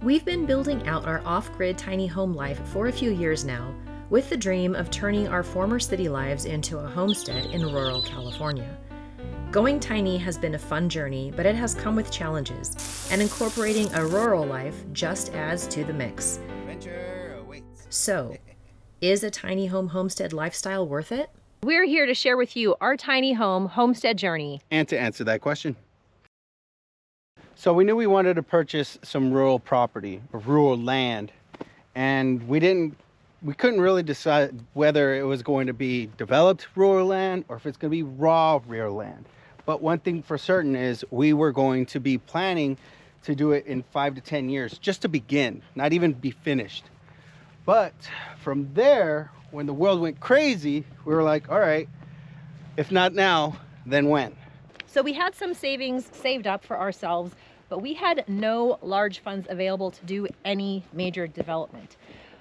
We've been building out our off-grid tiny home life for a few years now, with the dream of turning our former city lives into a homestead in rural California. Going tiny has been a fun journey, but it has come with challenges, and incorporating a rural life just adds to the mix. Adventure awaits. So, is a tiny home homestead lifestyle worth it? We're here to share with you our tiny home homestead journey. And to answer that question. So we knew we wanted to purchase some rural property, or rural land, and we couldn't really decide whether it was going to be developed rural land or if it's going to be raw rural land. But one thing for certain is we were going to be planning to do it in 5 to 10 years, just to begin, not even be finished. But from there, when the world went crazy, we were like, all right, if not now, then when? So we had some savings saved up for ourselves, but we had no large funds available to do any major development.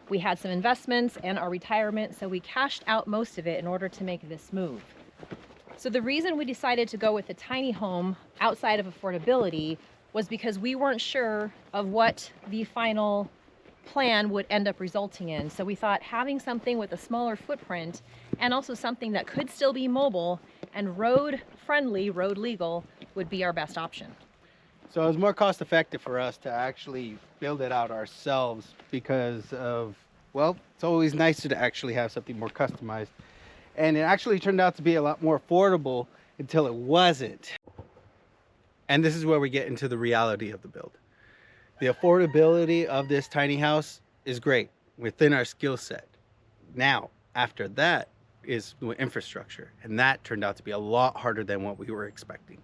We had some investments and our retirement, so we cashed out most of it in order to make this move. So the reason we decided to go with a tiny home outside of affordability was because we weren't sure of what the final plan would end up resulting in. So we thought having something with a smaller footprint and also something that could still be mobile and road friendly, road legal would be our best option. So it was more cost effective for us to actually build it out ourselves because of, well, it's always nicer to actually have something more customized. And it actually turned out to be a lot more affordable until it wasn't. And this is where we get into the reality of the build. The affordability of this tiny house is great within our skill set. Now, after that is infrastructure, and that turned out to be a lot harder than what we were expecting.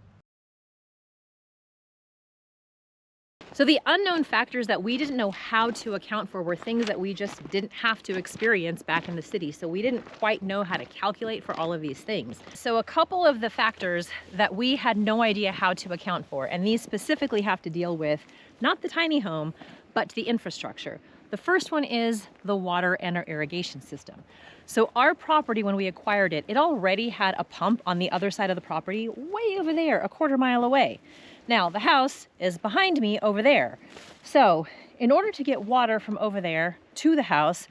So the unknown factors that we didn't know how to account for were things that we just didn't have to experience back in the city. So we didn't quite know how to calculate for all of these things. So a couple of the factors that we had no idea how to account for, and these specifically have to deal with not the tiny home, but the infrastructure. The first one is the water and our irrigation system. So our property, when we acquired it, it already had a pump on the other side of the property, way over there, a quarter mile away. Now, the house is behind me over there. So in order to get water from over there to the house,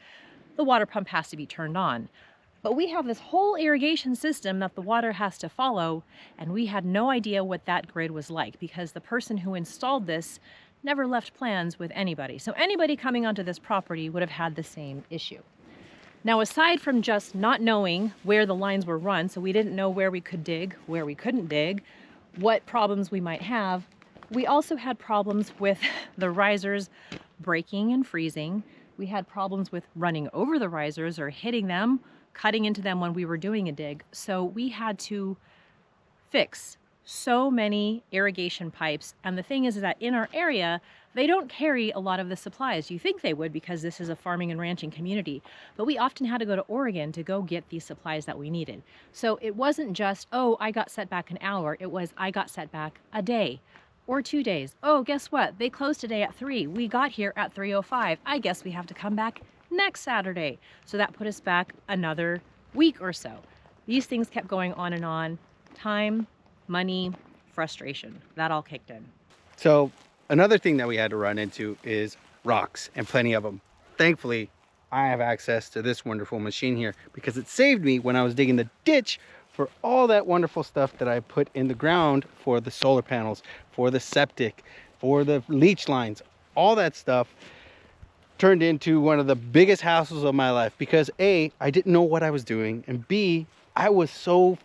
the water pump has to be turned on. But we have this whole irrigation system that the water has to follow, and we had no idea what that grid was like because the person who installed this never left plans with anybody. So anybody coming onto this property would have had the same issue. Now, aside from just not knowing where the lines were run, so we didn't know where we could dig, where we couldn't dig, what problems we might have, we also had problems with the risers breaking and freezing. We had problems with running over the risers or hitting them, cutting into them when we were doing a dig. So we had to fix so many irrigation pipes. And the thing is that in our area, they don't carry a lot of the supplies. You think they would because this is a farming and ranching community, but we often had to go to Oregon to go get these supplies that we needed. So it wasn't just, oh, I got set back an hour. It was, I got set back a day or 2 days. Oh, guess what? They closed today at 3. We got here at 3:05. I guess we have to come back next Saturday. So that put us back another week or so. These things kept going on and on. Time, money, frustration, that all kicked in. So another thing that we had to run into is rocks, and plenty of them. Thankfully, I have access to this wonderful machine here because it saved me when I was digging the ditch for all that wonderful stuff that I put in the ground for the solar panels, for the septic, for the leach lines. All that stuff turned into one of the biggest hassles of my life because A, I didn't know what I was doing, and B, I was so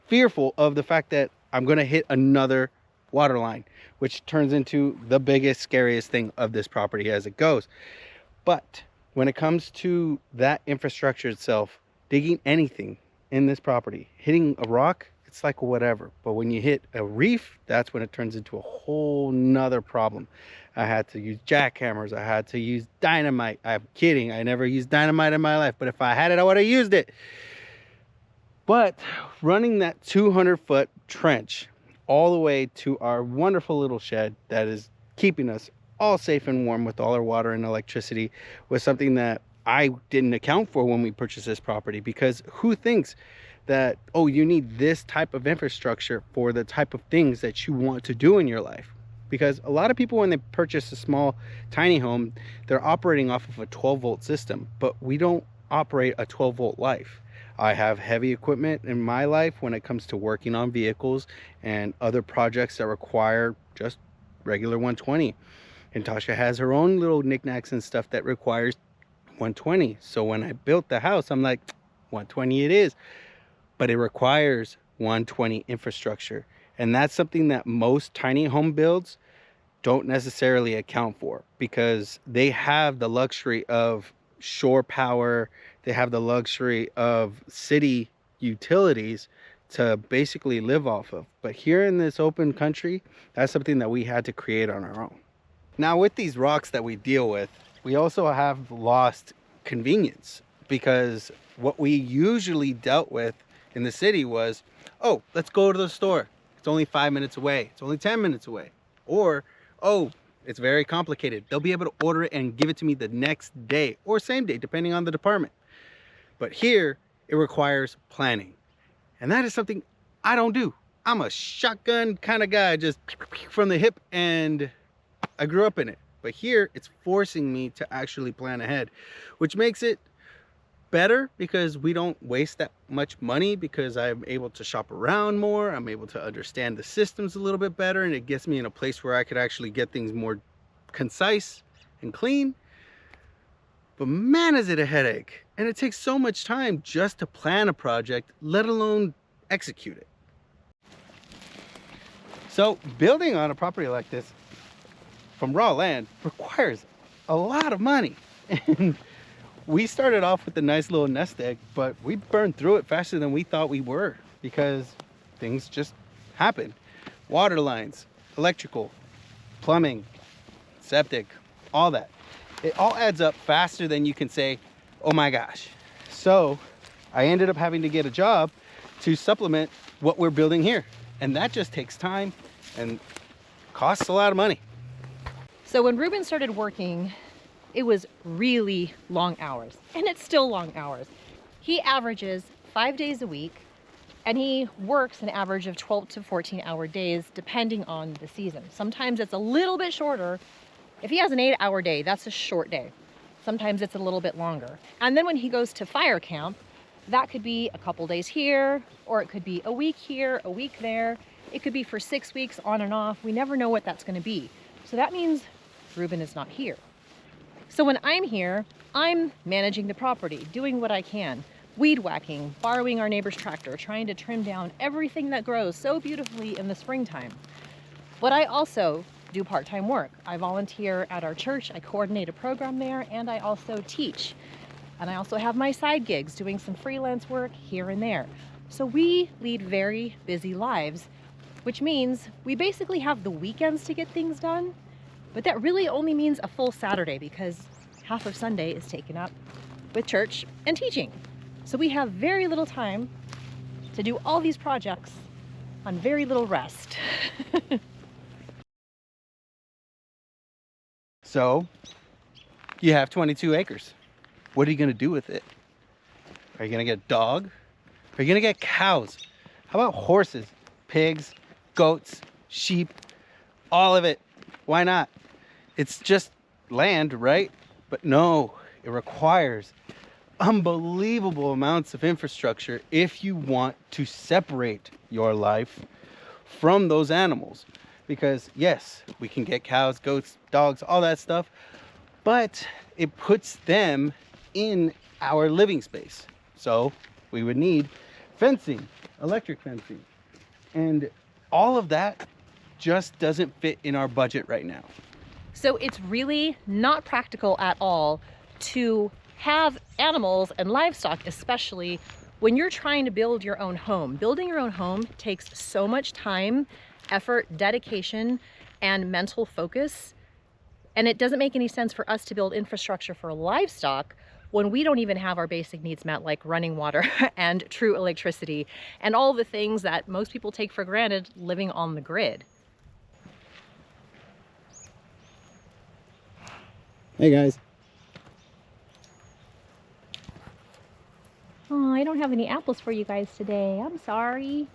fearful of the fact that I'm going to hit another water line, which turns into the biggest, scariest thing of this property as it goes. But when it comes to that infrastructure itself, digging anything in this property, hitting a rock, it's like whatever. But when you hit a reef, that's when it turns into a whole nother problem. I had to use jackhammers. I had to use dynamite. I'm kidding. I never used dynamite in my life, but if I had it, I would have used it. But running that 200-foot trench all the way to our wonderful little shed that is keeping us all safe and warm with all our water and electricity was something that I didn't account for when we purchased this property, because who thinks that, oh, you need this type of infrastructure for the type of things that you want to do in your life? because a lot of people, when they purchase a small tiny home, they're operating off of a 12-volt system, but we don't operate a 12-volt life. I have heavy equipment in my life when it comes to working on vehicles and other projects that require just regular 120. And Tasha has her own little knickknacks and stuff that requires 120. So when I built the house, I'm like, 120 it is, but it requires 120 infrastructure. And that's something that most tiny home builds don't necessarily account for, because they have the luxury of shore power, they have the luxury of city utilities to basically live off of. But here in this open country, that's something that we had to create on our own. Now, with these rocks that we deal with, we also have lost convenience, because what we usually dealt with in the city was, oh, let's go to the store. It's only 5 minutes away. It's only 10 minutes away. Or, oh, it's very complicated. They'll be able to order it and give it to me the next day or same day, depending on the department. But here, it requires planning. And that is something I don't do. I'm a shotgun kind of guy, just from the hip, and I grew up in it. But here, it's forcing me to actually plan ahead, which makes it better because we don't waste that much money, because I'm able to shop around more. I'm able to understand the systems a little bit better, and it gets me in a place where I could actually get things more concise and clean. But man, is it a headache. And it takes so much time just to plan a project, let alone execute it. So building on a property like this from raw land requires a lot of money. And we started off with a nice little nest egg, but we burned through it faster than we thought we were, because things just happen. Water lines, electrical, plumbing, septic, all that. It all adds up faster than you can say, oh my gosh. So I ended up having to get a job to supplement what we're building here. And that just takes time and costs a lot of money. So when Ruben started working, it was really long hours, and it's still long hours. He averages 5 days a week, and he works an average of 12 to 14-hour days, depending on the season. Sometimes it's a little bit shorter. If he has an 8-hour day, that's a short day. Sometimes it's a little bit longer. And then when he goes to fire camp, that could be a couple days here, or it could be a week here, a week there. It could be for 6 weeks on and off. We never know what that's going to be. So that means Ruben is not here. So when I'm here, I'm managing the property, doing what I can, weed whacking, borrowing our neighbor's tractor, trying to trim down everything that grows so beautifully in the springtime. But I also do part-time work. I volunteer at our church, I coordinate a program there, and I also teach. And I also have my side gigs, doing some freelance work here and there. So we lead very busy lives, which means we basically have the weekends to get things done. But that really only means a full Saturday, because half of Sunday is taken up with church and teaching. So we have very little time to do all these projects on very little rest. So you have 22 acres. What are you going to do with it? Are you going to get a dog? Are you going to get cows? How about horses, pigs, goats, sheep, all of it? Why not? It's just land, right? But no, it requires unbelievable amounts of infrastructure if you want to separate your life from those animals. Because yes, we can get cows, goats, dogs, all that stuff, but it puts them in our living space. So we would need fencing, electric fencing, and all of that just doesn't fit in our budget right now. So it's really not practical at all to have animals and livestock, especially when you're trying to build your own home. Building your own home takes so much time, effort, dedication, and mental focus. And it doesn't make any sense for us to build infrastructure for livestock when we don't even have our basic needs met, like running water and true electricity, and all the things that most people take for granted living on the grid. Hey guys. Oh, I don't have any apples for you guys today. I'm sorry.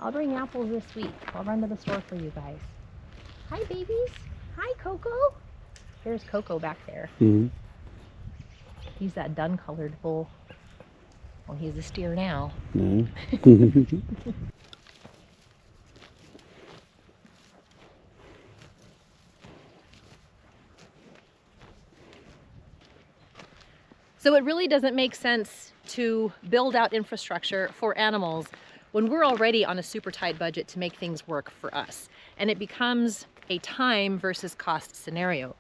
I'll bring apples this week. I'll run to the store for you guys. Hi, babies. Hi, Coco. There's Coco back there. Mm-hmm. He's that dun-colored bull. Well, he's a steer now. Mm-hmm. So it really doesn't make sense to build out infrastructure for animals when we're already on a super tight budget to make things work for us. And it becomes a time versus cost scenario.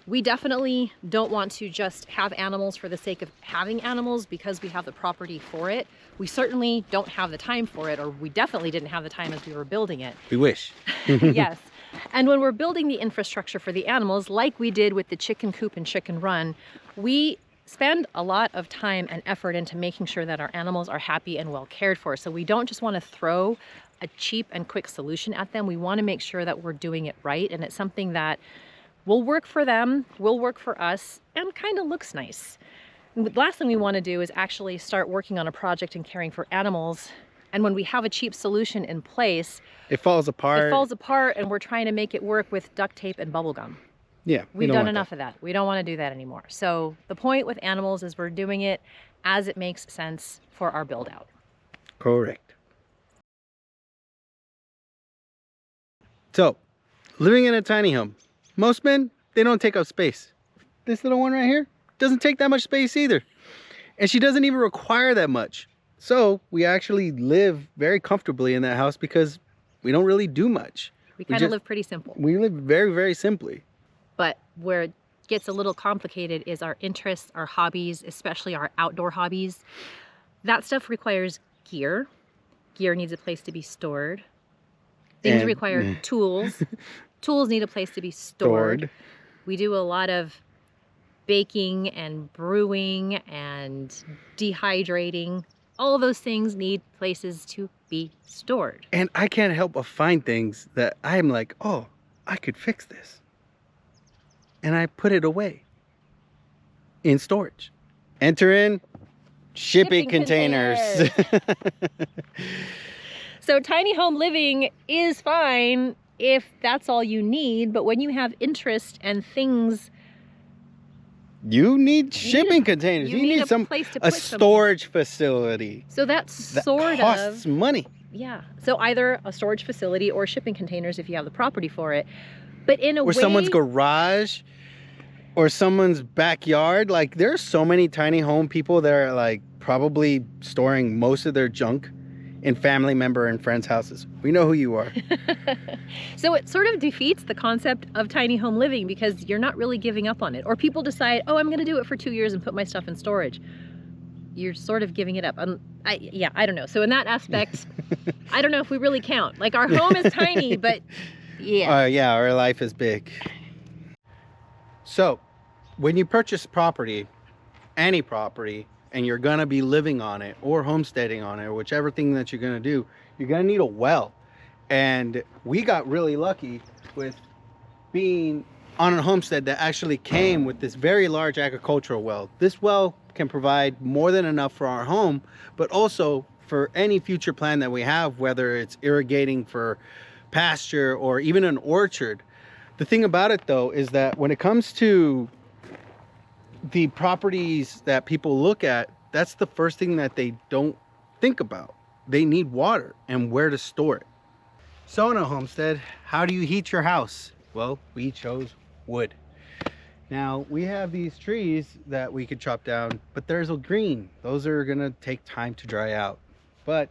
We definitely don't want to just have animals for the sake of having animals because we have the property for it. We certainly don't have the time for it, or we definitely didn't have the time as we were building it. We wish. Yes. And when we're building the infrastructure for the animals, like we did with the chicken coop and chicken run, we spend a lot of time and effort into making sure that our animals are happy and well cared for. So we don't just want to throw a cheap and quick solution at them. We want to make sure that we're doing it right, and it's something that will work for them, will work for us, and kind of looks nice. And the last thing we want to do is actually start working on a project and caring for animals. And when we have a cheap solution in place, It falls apart. it falls apart and we're trying to make it work with duct tape and bubble gum. Yeah. We've done enough of that. We don't want to do that anymore. So the point with animals is we're doing it as it makes sense for our build out. Correct. So, living in a tiny home. Most men, they don't take up space. This little one right here doesn't take that much space either. And she doesn't even require that much. So, we actually live very comfortably in that house because we don't really do much. We kind of live pretty simple. We live very, very simply. But where it gets a little complicated is our interests, our hobbies, especially our outdoor hobbies. That stuff requires gear. Gear needs a place to be stored. Things require tools. Tools need a place to be stored. We do a lot of baking and brewing and dehydrating. All of those things need places to be stored. And I can't help but find things that I'm like, oh, I could fix this. And I put it away in storage. Enter in shipping containers. So tiny home living is fine if that's all you need, but when you have interest and things, you need shipping containers. You need some place to put storage facility. So that's that sort costs of money. Yeah. So either a storage facility or shipping containers if you have the property for it. But in a way, or someone's garage or someone's backyard. Like, there's so many tiny home people that are like probably storing most of their junk in family member and friends' houses. We know who you are. So it sort of defeats the concept of tiny home living because you're not really giving up on it. Or people decide, oh, I'm going to do it for 2 years and put my stuff in storage. You're sort of giving it up. I don't know. So in that aspect, I don't know if we really count. Like, our home is tiny, but yeah. Yeah, our life is big. So when you purchase property, any property, and you're gonna be living on it or homesteading on it, or whichever thing that you're gonna do, you're gonna need a well. And we got really lucky with being on a homestead that actually came with this very large agricultural well. This well can provide more than enough for our home, but also for any future plan that we have, whether it's irrigating for pasture or even an orchard. The thing about it though is that when it comes to the properties that people look at, that's the first thing that they don't think about. They need water and where to store it. So in a homestead, how do you heat your house? Well, we chose wood. Now we have these trees that we could chop down, but there's a green. Those are gonna take time to dry out. But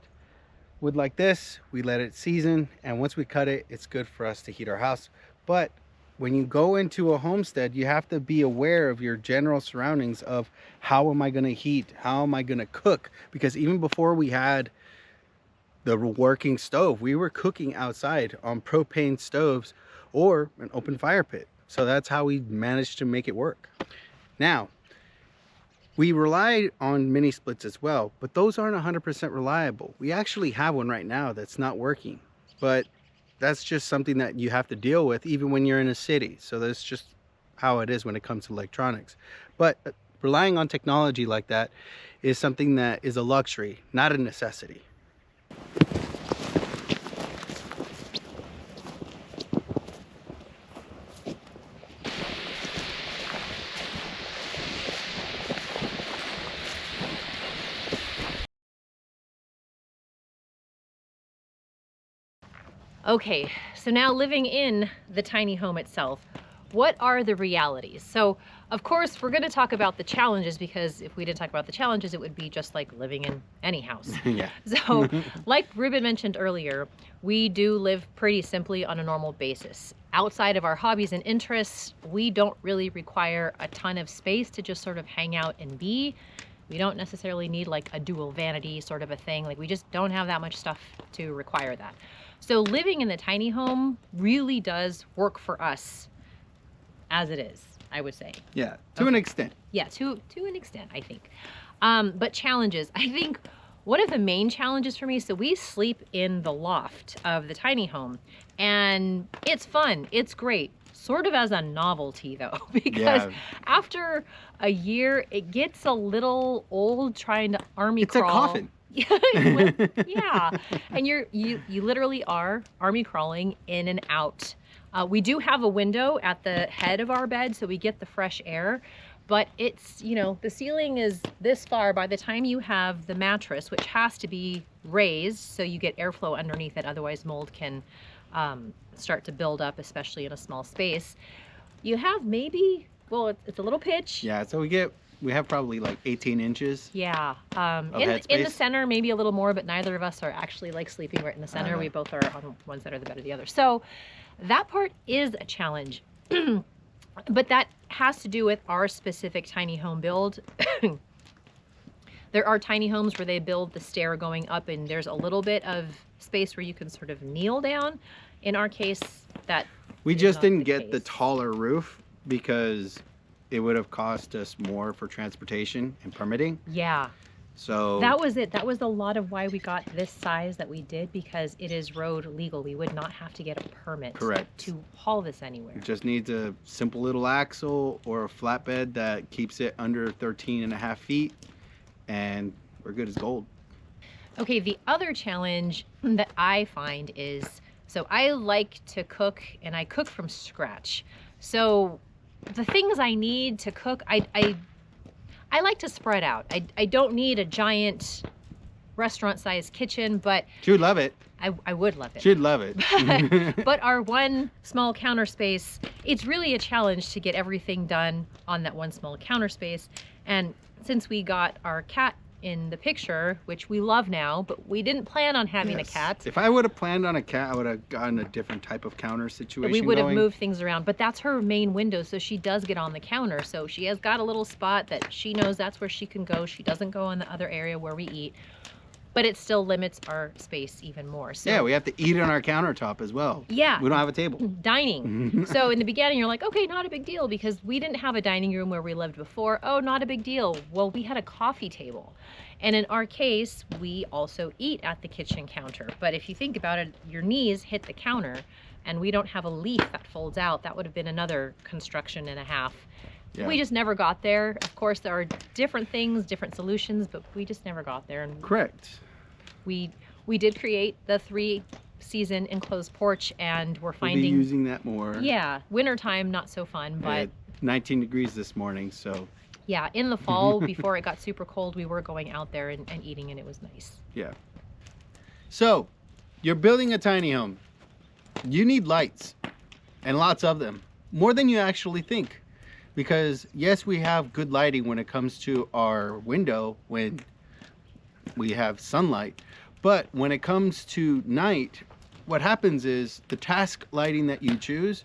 wood like this, we let it season, and once we cut it, it's good for us to heat our house. But when you go into a homestead, you have to be aware of your general surroundings of how am I going to heat? How am I going to cook? Because even before we had the working stove, we were cooking outside on propane stoves or an open fire pit. So that's how we managed to make it work. Now, we relied on mini splits as well, but those aren't 100% reliable. We actually have one right now that's not working, but that's just something that you have to deal with even when you're in a city. So that's just how it is when it comes to electronics. But relying on technology like that is something that is a luxury, not a necessity. Okay, so now living in the tiny home itself, what are the realities? So, of course, we're going to talk about the challenges, because if we didn't talk about the challenges, it would be just like living in any house. Yeah. So, like Ruben mentioned earlier, we do live pretty simply on a normal basis. Outside of our hobbies and interests, we don't really require a ton of space to just sort of hang out and be. We don't necessarily need like a dual vanity sort of a thing. Like, we just don't have that much stuff to require that. So living in the tiny home really does work for us as it is, I would say. Yeah, to an extent. Yeah, to an extent, I think. But challenges, I think one of the main challenges for me, so we sleep in the loft of the tiny home, and it's fun, it's great, sort of as a novelty though, because after a year, it gets a little old trying to army crawl. It's a coffin. Yeah, and you literally are army crawling in and out. We do have a window at the head of our bed, so we get the fresh air, but it's, you know, the ceiling is this far. By the time you have the mattress, which has to be raised so you get airflow underneath it, otherwise mold can start to build up, especially in a small space. You have maybe, well, it's a little pitch. Yeah, so we have probably like 18 inches. Yeah, of in the center, maybe a little more, but neither of us are actually like sleeping right in the center. We both are on one side of the bed or the other. So that part is a challenge, but that has to do with our specific tiny home build. There are tiny homes where they build the stair going up, and there's a little bit of space where you can sort of kneel down. In our case, that we is just not didn't the get the case. taller roof because it would have cost us more for transportation and permitting. Yeah. So That was it. That was a lot of why we got this size that we did, because it is road legal. We would not have to get a permit Correct. to haul this anywhere. it just needs a simple little axle or a flatbed that keeps it under 13.5 feet, and we're good as gold. Okay, the other challenge that I find is, so I like to cook, and I cook from scratch. So the things I need to cook, I like to spread out. I don't need a giant restaurant-sized kitchen, but She would love it. I would love it. She'd love it. But our one small counter space, it's really a challenge to get everything done on that one small counter space. And since we got our cat in the picture, which we love now, but we didn't plan on having a cat. If I would have planned on a cat, I would have gotten a different type of counter situation. We would have going. moved things around, but that's her main window, so she does get on the counter. So she has got a little spot that she knows that's where she can go. She doesn't go in the other area where we eat, but it still limits our space even more. So Yeah, we have to eat on our countertop as well. Yeah. We don't have a table. Dining. So in the beginning, you're like, okay, not a big deal, because we didn't have a dining room where we lived before. Oh, not a big deal. Well, we had a coffee table. And in our case, we also eat at the kitchen counter. But if you think about it, your knees hit the counter, and we don't have a leaf that folds out. That would have been another construction and a half. Yeah. We just never got there. Of course, there are different things, different solutions, but we just never got there. And Correct. we did create the 3-season enclosed porch, and we're We'll be finding, using that more. yeah, wintertime, not so fun, but 19 degrees this morning, so yeah, in the fall, before it got super cold, we were going out there and eating, and it was nice. yeah. So, you're building a tiny home. You need lights, and lots of them, more than you actually think. Because yes, we have good lighting when it comes to our window when we have sunlight, but when it comes to night, what happens is the task lighting that you choose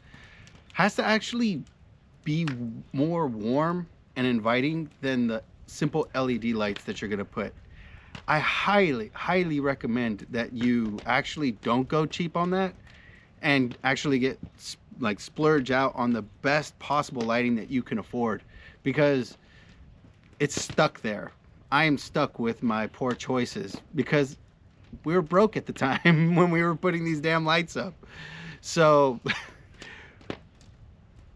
has to actually be more warm and inviting than the simple LED lights that you're going to put. I highly recommend that you actually don't go cheap on that and actually get like splurge out on the best possible lighting that you can afford, because it's stuck there. I am stuck with my poor choices because we were broke at the time when we were putting these damn lights up. So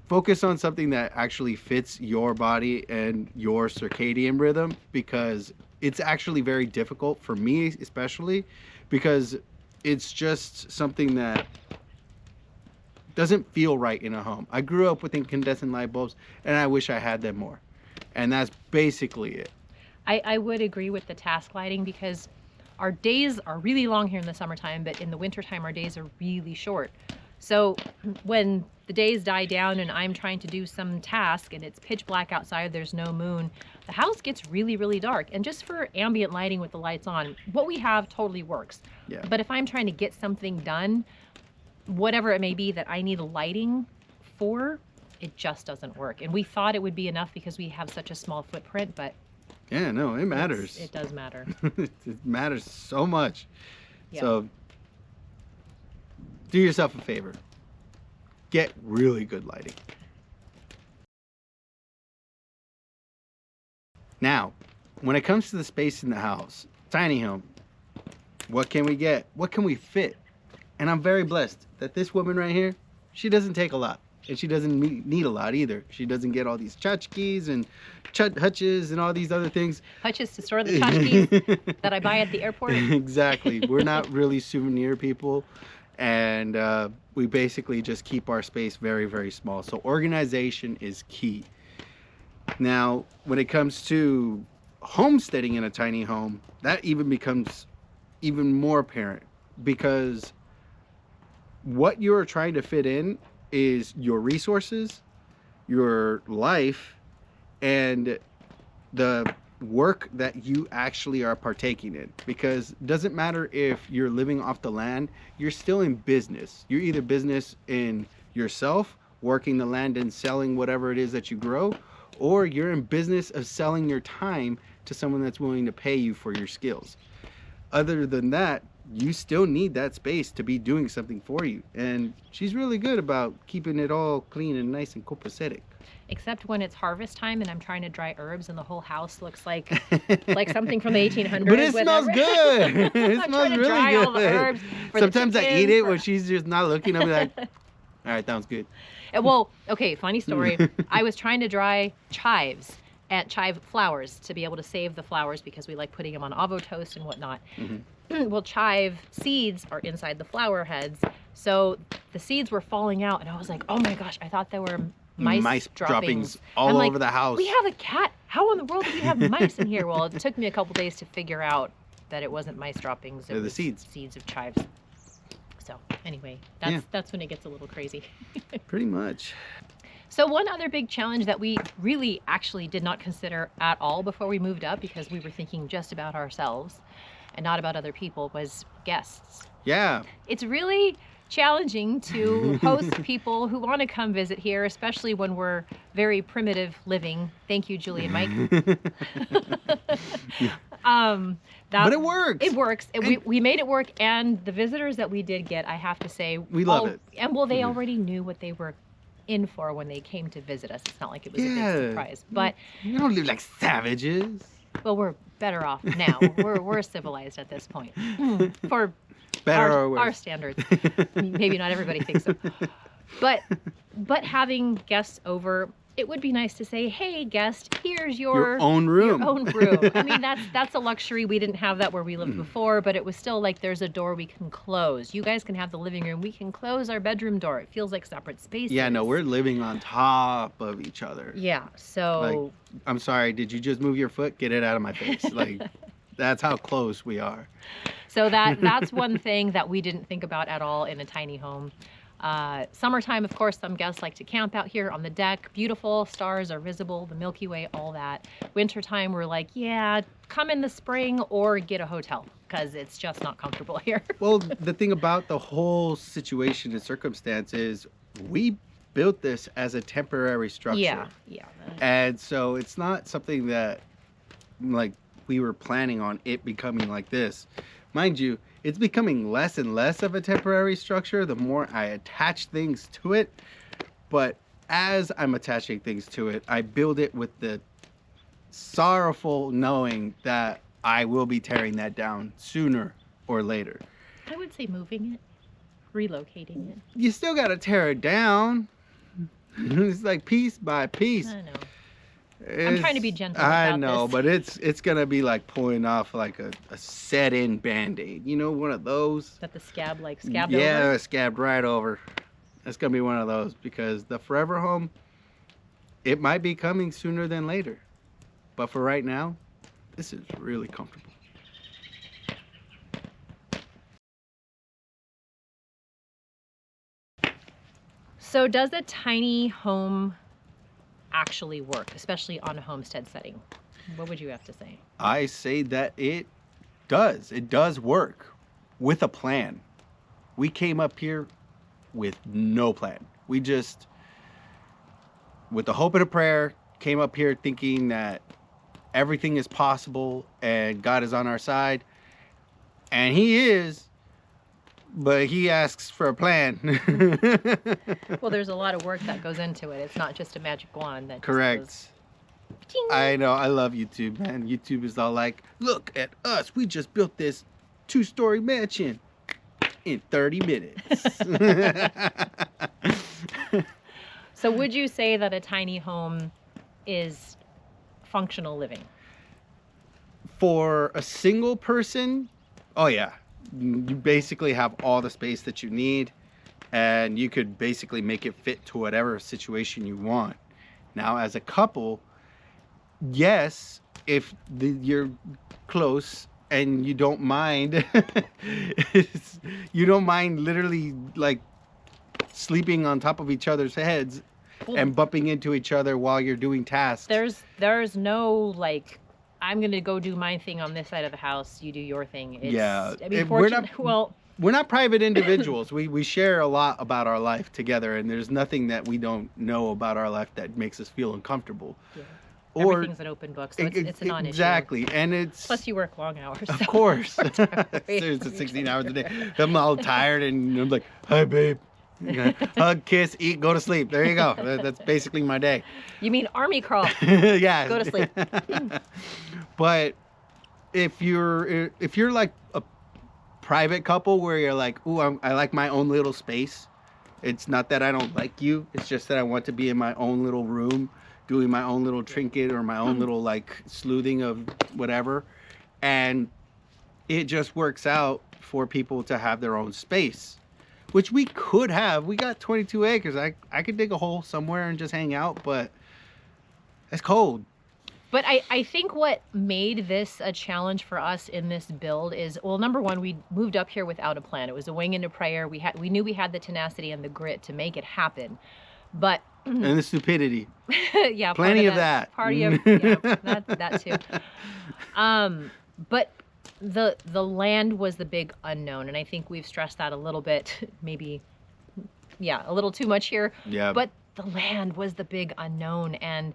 focus on something that actually fits your body and your circadian rhythm, because it's actually very difficult for me, especially because it's just something that doesn't feel right in a home. I grew up with incandescent light bulbs, and I wish I had them more. And that's basically it. I would agree with the task lighting, because our days are really long here in the summertime, but in the wintertime, our days are really short. So when the days die down and I'm trying to do some task and it's pitch black outside, there's no moon, the house gets really, really dark. And just for ambient lighting with the lights on, what we have totally works. Yeah. But if I'm trying to get something done, whatever it may be that I need lighting for, it just doesn't work. And we thought it would be enough because we have such a small footprint, but yeah, no, it matters. it does matter. It matters so much. Yeah. So do yourself a favor. Get really good lighting. Now, when it comes to the space in the house, tiny home, what can we get? What can we fit? And I'm very blessed that this woman right here, she doesn't take a lot. And she doesn't need a lot either. She doesn't get all these tchotchkes and hutches and all these other things. Hutches to store the tchotchkes that I buy at the airport. Exactly. We're not really souvenir people. And we basically just keep our space very, very small. So organization is key. Now, when it comes to homesteading in a tiny home, that even becomes even more apparent, because what you're trying to fit in is your resources, your life, and the work that you actually are partaking in. Because it doesn't matter if you're living off the land, you're still in business. You're either business in yourself, working the land and selling whatever it is that you grow, or you're in business of selling your time to someone that's willing to pay you for your skills. Other than that, you still need that space to be doing something for you. And she's really good about keeping it all clean and nice and copacetic. Except when it's harvest time and I'm trying to dry herbs and the whole house looks like something from the 1800s. But it smells good. It I'm smells trying to really dry good. all the herbs for Sometimes the I chickens, eat it when she's just not looking. I'll be like, all right, that was good. Well, okay, funny story. I was trying to dry chives and chive flowers to be able to save the flowers because we like putting them on avo toast and whatnot. Mm-hmm. Well, chive seeds are inside the flower heads. So the seeds were falling out and I was like, oh my gosh, I thought there were mice droppings all I'm over the house. We have a cat. How in the world do we have mice in here? Well, it took me a couple days to figure out that it wasn't mice droppings. It They're the was seeds. Seeds of chives. So anyway, that's when it gets a little crazy. Pretty much. So one other big challenge that we really actually did not consider at all before we moved up, because we were thinking just about ourselves and not about other people, was guests. Yeah. It's really challenging to host people who want to come visit here, especially when we're very primitive living. Thank you, Julie and Mike. But it works. It works. We made it work, and the visitors that we did get, I have to say, we love it. And well, they already knew what they were in for when they came to visit us. It's not like it was a big surprise. But you don't live like savages. Well, we're better off now. we're civilized at this point. For better or worse. Our standards. Maybe not everybody thinks so. But having guests over, it would be nice to say, hey, guest, here's your own room. Your own room. I mean, that's a luxury. We didn't have that where we lived before, but it was still like there's a door we can close. You guys can have the living room. We can close our bedroom door. It feels like separate spaces. Yeah, no, we're living on top of each other. Yeah, so... Like, I'm sorry, did you just move your foot? Get it out of my face. Like, that's how close we are. So that's one thing that we didn't think about at all in a tiny home. Summertime, of course, some guests like to camp out here on the deck. Beautiful, stars are visible, the Milky Way, all that. Wintertime, we're like, yeah, come in the spring or get a hotel because it's just not comfortable here. Well, the thing about the whole situation and circumstance is we built this as a temporary structure. Yeah. And so it's not something that, like, we were planning on it becoming like this. Mind you, it's becoming less and less of a temporary structure the more I attach things to it. But as I'm attaching things to it, I build it with the sorrowful knowing that I will be tearing that down sooner or later. I would say moving it, relocating it. You still got to tear it down. It's like piece by piece. I know. I'm trying to be gentle about I know, this. but it's gonna be like pulling off like a set-in Band-Aid. You know, one of those. That the scab scabbed over? Yeah, scabbed right over. It's gonna be one of those because the forever home, it might be coming sooner than later. But for right now, this is really comfortable. So does a tiny home actually work, especially on a homestead setting? What would you have to say? I say that it does. It does work with a plan. We came up here with no plan. We just, with the hope and a prayer, came up here thinking that everything is possible and God is on our side. And He is, but He asks for a plan. Well, there's a lot of work that goes into it. It's not just a magic wand that Correct. just I know. I love YouTube, man. YouTube is all like, look at us. We just built this 2-story mansion in 30 minutes. So would you say that a tiny home is functional living? For a single person, oh yeah. You basically have all the space that you need, and you could basically make it fit to whatever situation you want. Now, as a couple, yes, if you're close and you don't mind, you don't mind literally like sleeping on top of each other's heads and bumping into each other while you're doing tasks. There's no like, I'm gonna go do my thing on this side of the house, you do your thing. Yeah, I mean, we're not private individuals. We share a lot about our life together, and there's nothing that we don't know about our life that makes us feel uncomfortable. Yeah. Or everything's an open book, so it's a non-issue. Exactly, and it's plus you work long hours. Of course, there's 16 hours a day. I'm all tired, and I'm like, "Hi, babe." Hug, kiss, eat, go to sleep. There you go. That's basically my day. You mean army crawl? Yeah. Go to sleep. But if you're like a private couple where you're like, ooh, I like my own little space. It's not that I don't like you. It's just that I want to be in my own little room, doing my own little trinket or my own little like sleuthing of whatever. And it just works out for people to have their own space, which we could have. We got 22 acres. I could dig a hole somewhere and just hang out, but it's cold. But I think what made this a challenge for us in this build is, well, number one, we moved up here without a plan. It was a wing and a prayer. We knew we had the tenacity and the grit to make it happen. But and the stupidity. Yeah, plenty of that. Party of yeah, that too. But the land was the big unknown, and I think we've stressed that a little bit, maybe, yeah, a little too much here. Yeah. But the land was the big unknown, and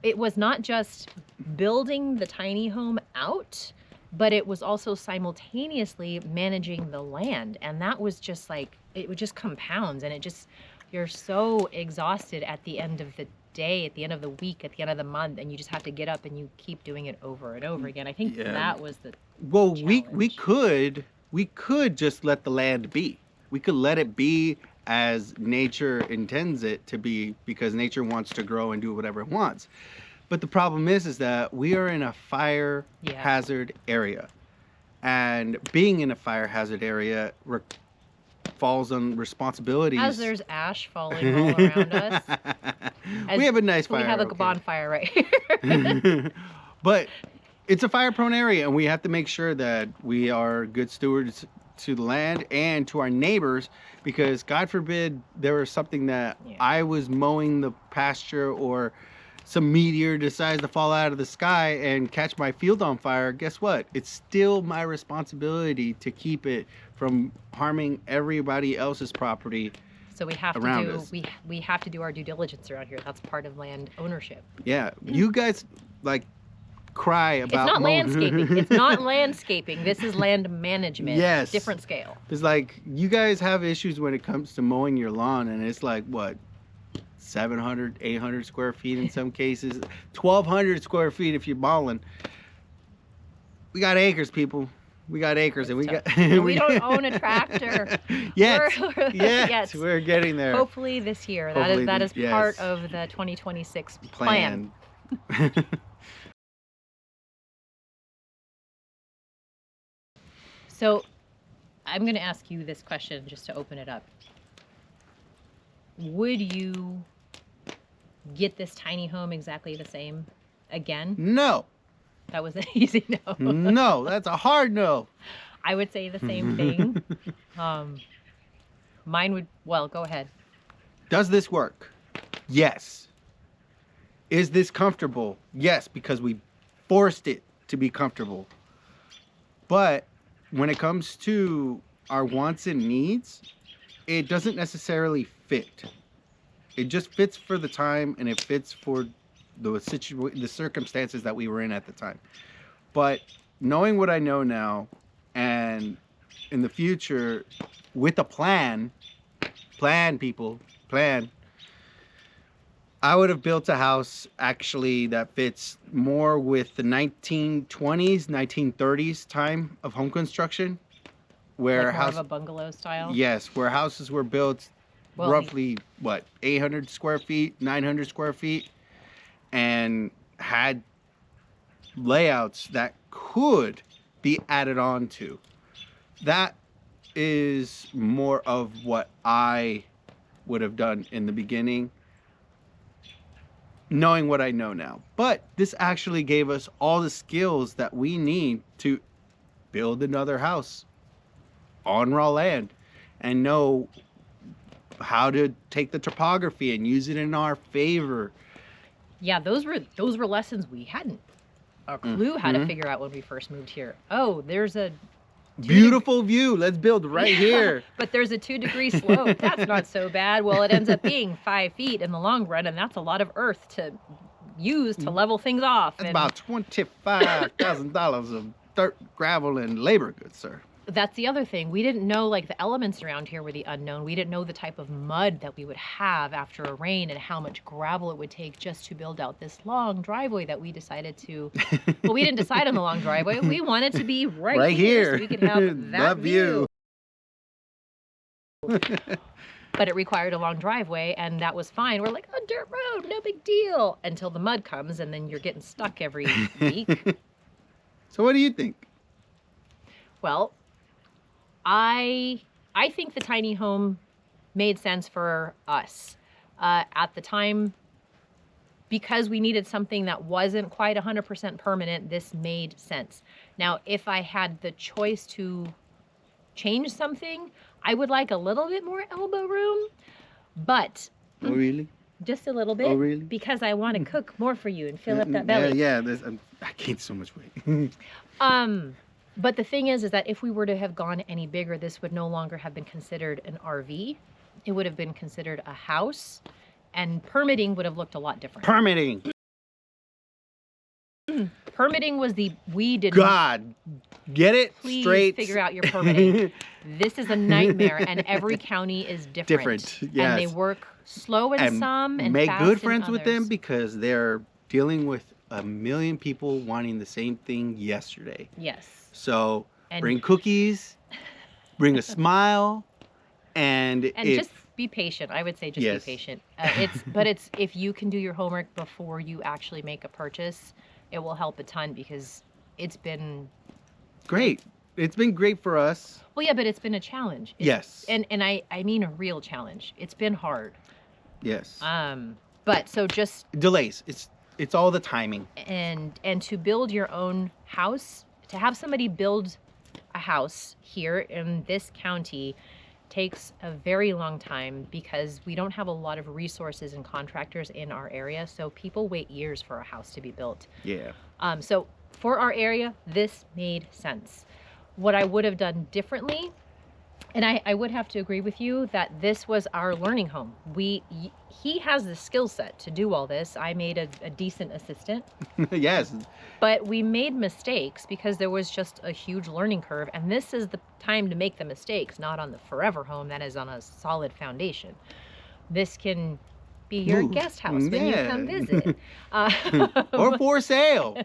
it was not just building the tiny home out, but it was also simultaneously managing the land, and that was just like, it would just compounds, and it just, you're so exhausted at the end of the day, at the end of the week, at the end of the month, and you just have to get up and you keep doing it over and over again. I think that was the challenge. we could just let the land be. We could let it be as nature intends it to be, because nature wants to grow and do whatever it wants. But the problem is that we are in a fire hazard area, and being in a fire hazard area falls on responsibilities. As there's ash falling all around us. We have a nice fire. We have a bonfire right here. But it's a fire-prone area, and we have to make sure that we are good stewards to the land and to our neighbors, because God forbid there was something that I was mowing the pasture or some meteor decides to fall out of the sky and catch my field on fire. Guess what? It's still my responsibility to keep it from harming everybody else's property. So we have around to do us. we have to do our due diligence around here. That's part of land ownership. Yeah, you guys like cry about it's not landscaping. It's not landscaping. This is land management. Yes. Different scale. It's like you guys have issues when it comes to mowing your lawn, and it's like what, 700, 800 square feet in some cases, 1,200 square feet if you're balling. We got acres, people. We got acres, and we got. We don't own a tractor. Yes, yes, we're getting there. Hopefully this year. That is part of the 2026 plan. So, I'm going to ask you this question just to open it up. Would you get this tiny home exactly the same again? No. That was an easy no. No, that's a hard no. I would say the same thing. Mine would, well, go ahead. Does this work? Yes. Is this comfortable? Yes, because we forced it to be comfortable. But when it comes to our wants and needs, it doesn't necessarily fit. It just fits for the time, and it fits for the circumstances that we were in at the time. But knowing what I know now, and in the future, with a plan, people, plan, I would have built a house actually that fits more with the 1920s, 1930s time of home construction, where Like more of a bungalow style? Yes, where houses were built roughly, what, 800 square feet, 900 square feet, and had layouts that could be added on to. That is more of what I would have done in the beginning, knowing what I know now. But this actually gave us all the skills that we need to build another house on raw land and know how to take the topography and use it in our favor. Yeah, those were lessons we hadn't a clue how to figure out when we first moved here. Oh, there's a beautiful view. Let's build right here. But there's a 2-degree slope. That's not so bad. Well, it ends up being 5 feet in the long run, and that's a lot of earth to use to level things off. That's about $25,000 of dirt, gravel, and labor goods, sir. That's the other thing. We didn't know, like, the elements around here were the unknown. We didn't know the type of mud that we would have after a rain and how much gravel it would take just to build out this long driveway that we decided to. Well, we didn't decide on the long driveway. We wanted to be right here so we could have that view. But it required a long driveway, and that was fine. We're like, oh, dirt road, no big deal. Until the mud comes, and then you're getting stuck every week. So what do you think? Well, I think the tiny home made sense for us at the time, because we needed something that wasn't quite 100% permanent. This made sense. Now, if I had the choice to change something, I would like a little bit more elbow room, but oh really? Just a little bit. Oh really? Because I want to cook more for you and fill up that belly. Yeah. I gained so much weight. But the thing is that if we were to have gone any bigger, this would no longer have been considered an RV. It would have been considered a house, and permitting would have looked a lot different. Permitting. Permitting was we did God, get it please straight. Figure out your permitting. This is a nightmare, and every county is different. Yes. And they work slow in some and make fast good in friends with them, others. because they're dealing with a million people wanting the same thing yesterday. Yes. So And- bring cookies, bring a smile, and just be patient. I would say just Yes. be patient. It's if you can do your homework before you actually make a purchase, it will help a ton, because it's been great. It's been great for us. well, yeah, but it's been a challenge. Yes. And I mean a real challenge. It's been hard. Yes. But so just Delays. It's all the timing. and to build your own house, to have somebody build a house here in this county takes a very long time, because we don't have a lot of resources and contractors in our area. So people wait years for a house to be built. Yeah. So for our area, this made sense. What I would have done differently, and I would have to agree with you that this was our learning home. He has the skill set to do all this. I made a decent assistant. Yes. But we made mistakes because there was just a huge learning curve. And this is the time to make the mistakes, not on the forever home that is on a solid foundation. This can be your guest house when you come visit. Or for sale.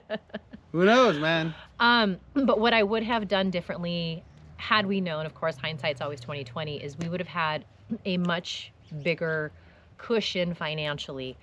Who knows, man? But what I would have done differently, had we known, of course, hindsight's always 20/20, is we would have had a much bigger cushion financially.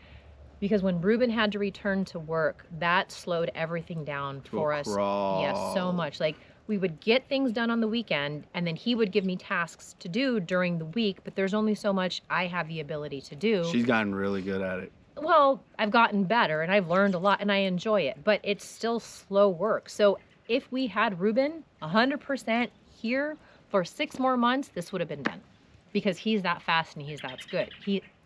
Because when Ruben had to return to work, that slowed everything down for us. Yes, so much. Like, we would get things done on the weekend, and then he would give me tasks to do during the week, but there's only so much I have the ability to do. She's gotten really good at it. Well, I've gotten better, and I've learned a lot, and I enjoy it, but it's still slow work. So if we had Ruben 100% here for 6 more months, this would have been done, because he's that fast and he's that good.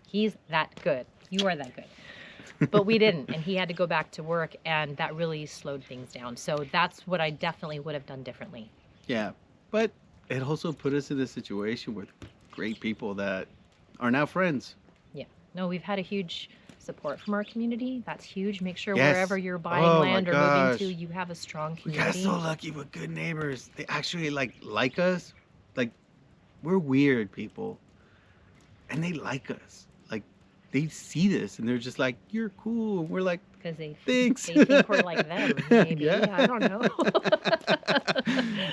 He's that good. You are that good. But we didn't, and he had to go back to work, and that really slowed things down. So that's what I definitely would have done differently. Yeah, but it also put us in a situation with great people that are now friends. Yeah. No, we've had a huge support from our community. That's huge. Make sure Yes. wherever you're buying Oh my land or gosh. moving to, you have a strong We got community. so lucky with good neighbors. They actually like us. Like, we're weird people, and they like us. Like, they see this and they're just like, "You're cool." And we're like, Because they "Thanks." they think we're like them, maybe. Yeah. I don't know.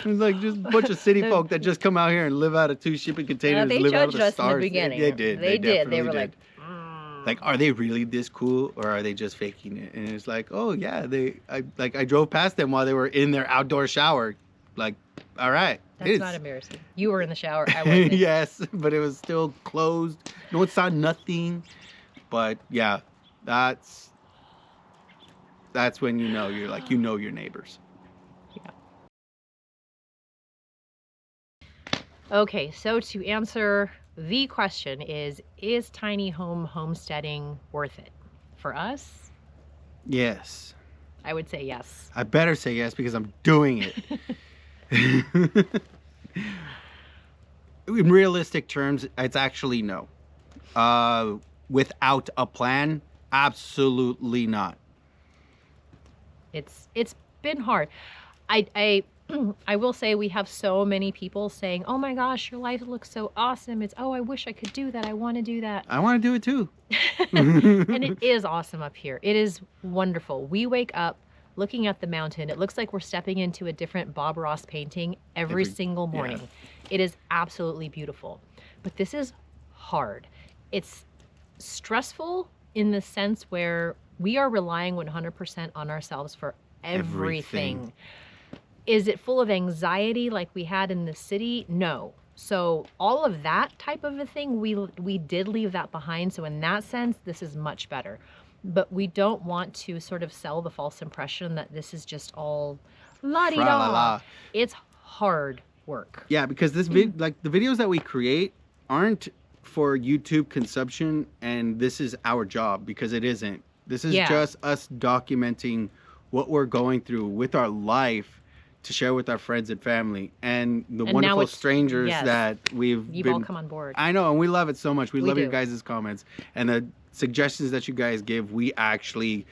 It's like just a bunch of city folk that just come out here and live out of 2 shipping containers, they live out of judged the us in the stars. beginning. They did. They did. They definitely were did. Like, are they really this cool, or are they just faking it? And it's like, oh yeah, I drove past them while they were in their outdoor shower. Like, all right, That's not embarrassing. You were in the shower. I wasn't. yes, but it was still closed. No one saw nothing. But yeah, that's when you're like, your neighbors. Okay, so to answer the question is tiny home homesteading worth it? For us, Yes. I would say yes. I better say yes because I'm doing it. In realistic terms, it's actually no. Without a plan, absolutely not. It's been hard. I I will say we have so many people saying, "Oh my gosh, your life looks so awesome." It's, "Oh, I wish I could do that. I want to do that." I want to do it too. And it is awesome up here. It is wonderful. We wake up looking at the mountain. It looks like we're stepping into a different Bob Ross painting every single morning. Yeah. It is absolutely beautiful. But this is hard. It's stressful in the sense where we are relying 100% on ourselves for everything. Is it full of anxiety like we had in the city? No. So all of that type of a thing, we did leave that behind. So in that sense, this is much better. But we don't want to sort of sell the false impression that this is just all la-di-da. Tra-la-la. It's hard work. Yeah, because like the videos that we create aren't for YouTube consumption, and this is our job because it isn't. This is just us documenting what we're going through with our life to share with our friends and family and the wonderful strangers that you've all come on board. I know, and we love it so much. We love do. your guys' comments and the suggestions that you guys give. We actually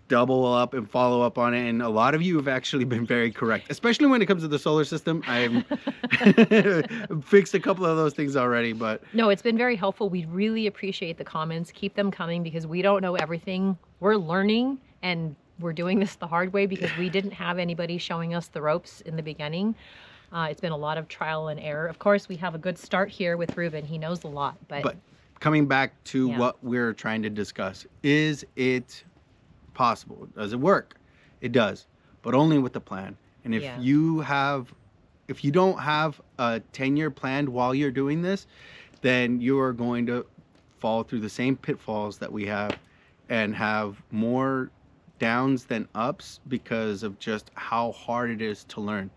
double up and follow up on it, and a lot of you have actually been very correct, especially when it comes to the solar system. I've fixed a couple of those things already, but no, it's been very helpful. We really appreciate the comments. Keep them coming because we don't know everything. We're learning, and we're doing this the hard way because we didn't have anybody showing us the ropes in the beginning. It's been a lot of trial and error. Of course, we have a good start here with Ruben. He knows a lot, but coming back to what we're trying to discuss, is it possible? Does it work? It does, but only with a plan. And if you don't have a 10-year plan while you're doing this, then you are going to fall through the same pitfalls that we have and have more downs than ups because of just how hard it is to learn.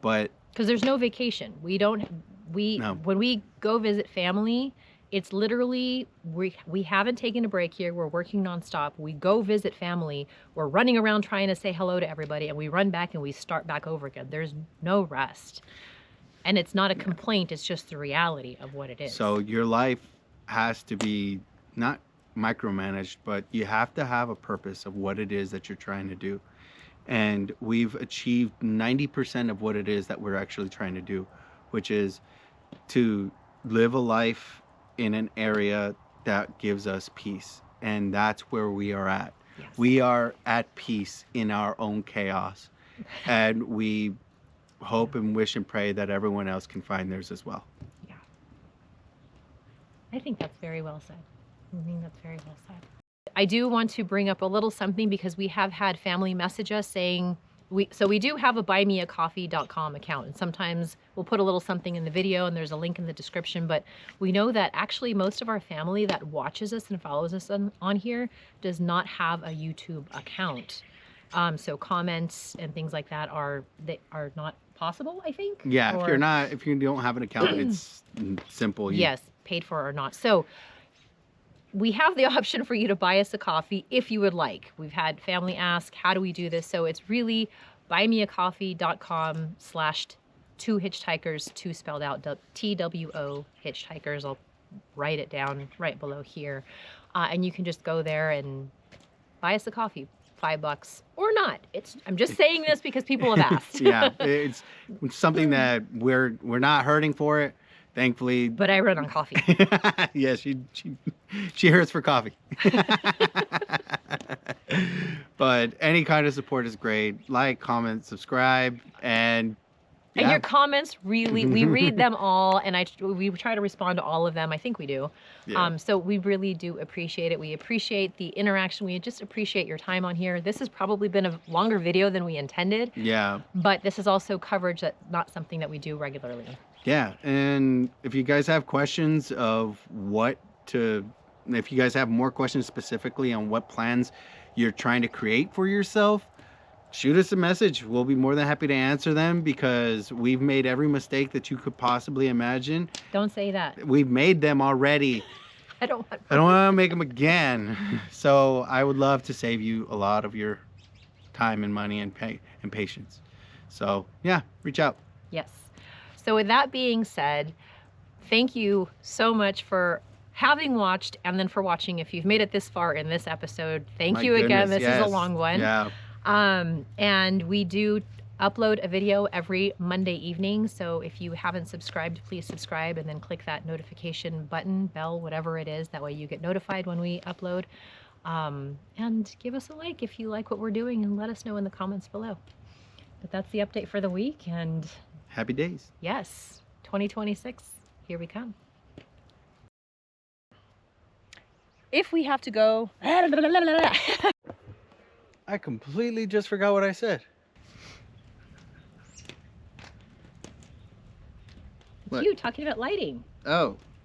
But because there's no vacation, when we go visit family, it's literally we haven't taken a break here. We're working nonstop. We go visit family. We're running around trying to say hello to everybody, and we run back and we start back over again. There's no rest, and it's not a complaint. It's just the reality of what it is. So your life has to be not micromanaged, but you have to have a purpose of what it is that you're trying to do. And we've achieved 90% of what it is that we're actually trying to do, which is to live a life in an area that gives us peace. And that's where we are at. Yes. We are at peace in our own chaos. And we hope and wish and pray that everyone else can find theirs as well. Yeah. I think that's very well said. I think that's very well said. I do want to bring up a little something because we have had family message us saying, we do have a buymeacoffee.com account, and sometimes we'll put a little something in the video and there's a link in the description, but we know that actually most of our family that watches us and follows us on here does not have a YouTube account. So comments and things like that are not possible, I think. Yeah, if you don't have an account, it's simple. Yes, paid for or not. So we have the option for you to buy us a coffee if you would like. We've had family ask, how do we do this? So it's really buymeacoffee.com/2hitchhikers, two spelled out, TWO hitchhikers. I'll write it down right below here. And you can just go there and buy us a coffee, $5 or not. I'm just saying this because people have asked. Yeah, it's something that we're not hurting for it, thankfully. But I run on coffee. Yeah, she hurts for coffee. But any kind of support is great. Like, comment, subscribe, and yeah. And your comments, really, we read them all, and we try to respond to all of them. I think we do. Yeah. So we really do appreciate it. We appreciate the interaction. We just appreciate your time on here. This has probably been a longer video than we intended. Yeah. But this is also coverage that's not something that we do regularly. Yeah, and if you guys have questions of if you guys have more questions specifically on what plans you're trying to create for yourself, shoot us a message. We'll be more than happy to answer them, because we've made every mistake that you could possibly imagine. Don't say that. We've made them already. I don't want to make them again. So I would love to save you a lot of your time and money and patience. So yeah, reach out. Yes. So with that being said, thank you so much for having watched, and then for watching. If you've made it this far in this episode, thank you again. This is a long one. Yeah. And we do upload a video every Monday evening. So if you haven't subscribed, please subscribe, and then click that notification button, bell, whatever it is. That way you get notified when we upload. And give us a like if you like what we're doing, and let us know in the comments below. But that's the update for the week, and happy days. yes, 2026, here we come. If we have to go... I completely just forgot what I said. What? You talking about lighting. Oh.